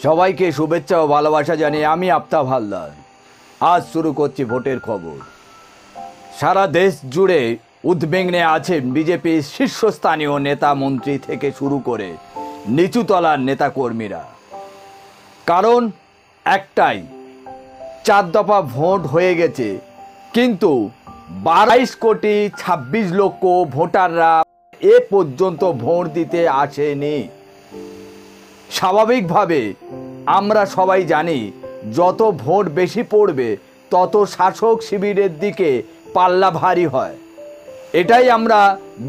সবাইকে শুভেচ্ছা ও ভালোবাসা জানিয়ে আমি আফতাব হালদার আজ শুরু করছি ভোটের খবর। সারা দেশ জুড়ে উদ্বিগ্নে আছেন বিজেপির শীর্ষস্থানীয় নেতা মন্ত্রী থেকে শুরু করে নিচুতলার নেতাকর্মীরা। কারণ একটাই, 4 দফা ভোট হয়ে গেছে, কিন্তু 22 কোটি 26 লক্ষ ভোটাররা এ পর্যন্ত ভোট দিতে আসেনি। স্বাভাবিকভাবে আমরা সবাই জানি, যত ভোট বেশি পড়বে তত শাসক শিবিরের দিকে পাল্লা ভারী হয়। এটাই আমরা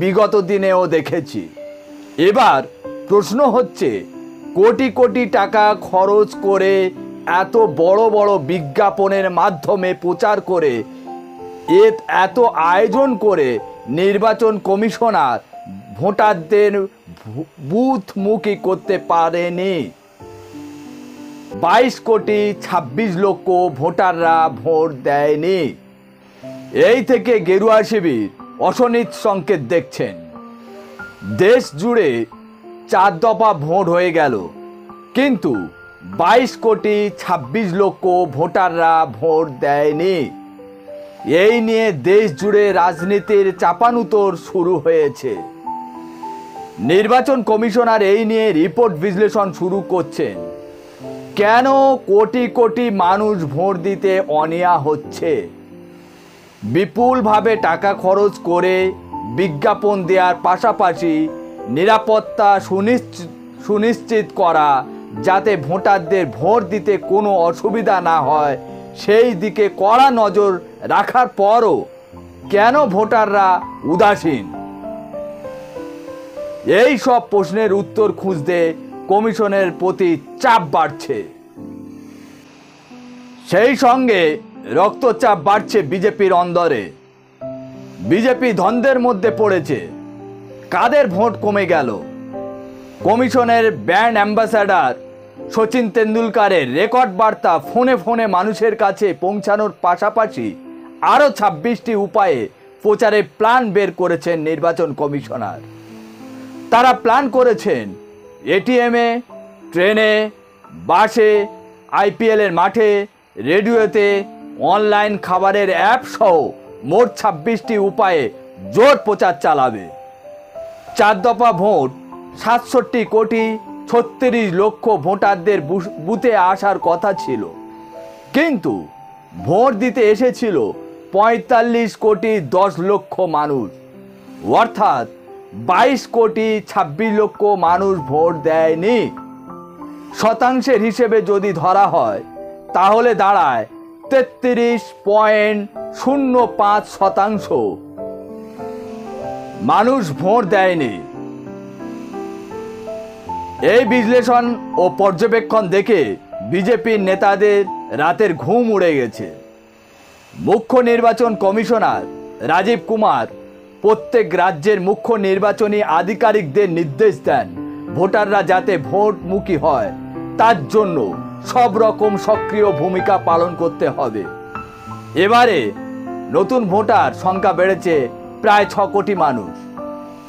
বিগত দিনেও দেখেছি। এবার প্রশ্ন হচ্ছে, কোটি কোটি টাকা খরচ করে এত বড় বড় বিজ্ঞাপনের মাধ্যমে প্রচার করে এত আয়োজন করে নির্বাচন কমিশনার ভোটারদের বুথমুখী করতে পারেনি। 22 কোটি 26 লক্ষ ভোটাররা ভোট দেয়নি। এই থেকে গেরুয়া শিবির অশনিত সংকেত দেখছেন। দেশ জুড়ে 4 দফা ভোট হয়ে গেল, কিন্তু 22 কোটি 26 লক্ষ ভোটাররা ভোট দেয়নি। এই নিয়ে দেশ জুড়ে রাজনীতির চাপানুতোর শুরু হয়েছে। নির্বাচন কমিশনার এই নিয়ে রিপোর্ট বিশ্লেষণ শুরু করছেন। কেন কোটি কোটি মানুষ ভোট দিতে অনীহা হচ্ছে? বিপুলভাবে টাকা খরচ করে বিজ্ঞাপন দেওয়ার পাশাপাশি নিরাপত্তা সুনিশ্চিত করা, যাতে ভোটারদের ভোট দিতে কোনো অসুবিধা না হয়, সেই দিকে কড়া নজর রাখার পরও কেন ভোটাররা উদাসীন? এই সব প্রশ্নের উত্তর খুঁজতে কমিশনের প্রতি চাপ বাড়ছে। সেই সঙ্গে রক্তচাপ বাড়ছে বিজেপির অন্দরে। বিজেপি দ্বন্দ্বের মধ্যে পড়েছে, কাদের ভোট কমে গেল। কমিশনের ব্র্যান্ড অ্যাম্বাসাডার সচিন তেন্ডুলকারের রেকর্ড বার্তা ফোনে ফোনে মানুষের কাছে পৌঁছানোর পাশাপাশি আরও 26টি উপায়ে প্রচারের প্ল্যান বের করেছেন নির্বাচন কমিশনার। তারা প্ল্যান করেছেন এটিএমে, ট্রেনে, বাসে, আইপিএলের মাঠে, রেডিওতে, অনলাইন খাবারের অ্যাপ সহ মোট 26টি উপায়ে জোর প্রচার চালাবে। 4 দফা ভোট 67 কোটি 36 লক্ষ ভোটারদের বুথে আসার কথা ছিল, কিন্তু ভোট দিতে এসেছিল 45 কোটি 10 লক্ষ মানুষ। অর্থাৎ 22 কোটি 26 লক্ষ মানুষ ভোট দেয়নি। শতাংশের হিসেবে যদি ধরা হয় তাহলে দাঁড়ায় 33.05% মানুষ ভোট দেয়নি। এই বিশ্লেষণ ও পর্যবেক্ষণ দেখে বিজেপির নেতাদের রাতের ঘুম উড়ে গেছে। মুখ্য নির্বাচন কমিশনার রাজীব কুমার প্রত্যেক রাজ্যের মুখ্য নির্বাচনী আধিকারিকদের নির্দেশ দেন, ভোটাররা যাতে ভোটমুখী হয় তার জন্য সব রকম সক্রিয় ভূমিকা পালন করতে হবে। এবারে নতুন ভোটার সংখ্যা বেড়েছে প্রায় 6 কোটি মানুষ।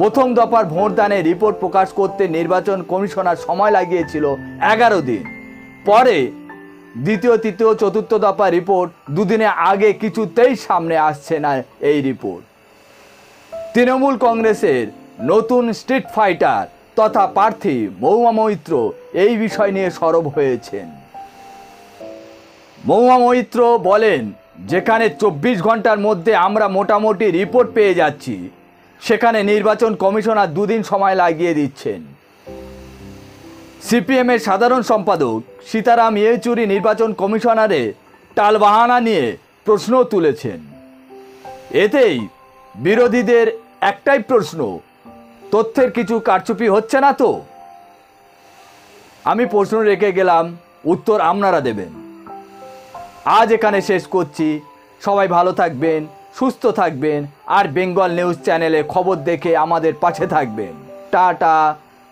প্রথম দফার ভোটদানের রিপোর্ট প্রকাশ করতে নির্বাচন কমিশনার সময় লাগিয়েছিল 11 দিন। পরে দ্বিতীয়, তৃতীয়, চতুর্থ দফা রিপোর্ট দুদিনে আগে কিছুতেই সামনে আসছে না এই রিপোর্ট। তৃণমূল কংগ্রেসের নতুন স্ট্রিট ফাইটার তথা প্রার্থী মহুয়া মৈত্র এই বিষয় নিয়ে সরব হয়েছেন। মহুয়া মৈত্র বলেন, যেখানে 24 ঘন্টার মধ্যে আমরা মোটামুটি রিপোর্ট পেয়ে যাচ্ছি, সেখানে নির্বাচন কমিশনার 2 দিন সময় লাগিয়ে দিচ্ছেন। সিপিএমের সাধারণ সম্পাদক সীতারাম ইয়েচুরি নির্বাচন কমিশনারের টালবাহানা নিয়ে প্রশ্ন তুলেছেন। এতেই বিরোধীদের একটাই প্রশ্ন, তথ্যের কিছু কারচুপি হচ্ছে না তো? আমি প্রশ্ন রেখে গেলাম, উত্তর আপনারা দেবেন। আজ এখানে শেষ করছি। সবাই ভালো থাকবেন, সুস্থ থাকবেন, আর বেঙ্গল নিউজ চ্যানেলে খবর দেখে আমাদের পাশে থাকবেন। Tata,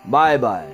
bye bye.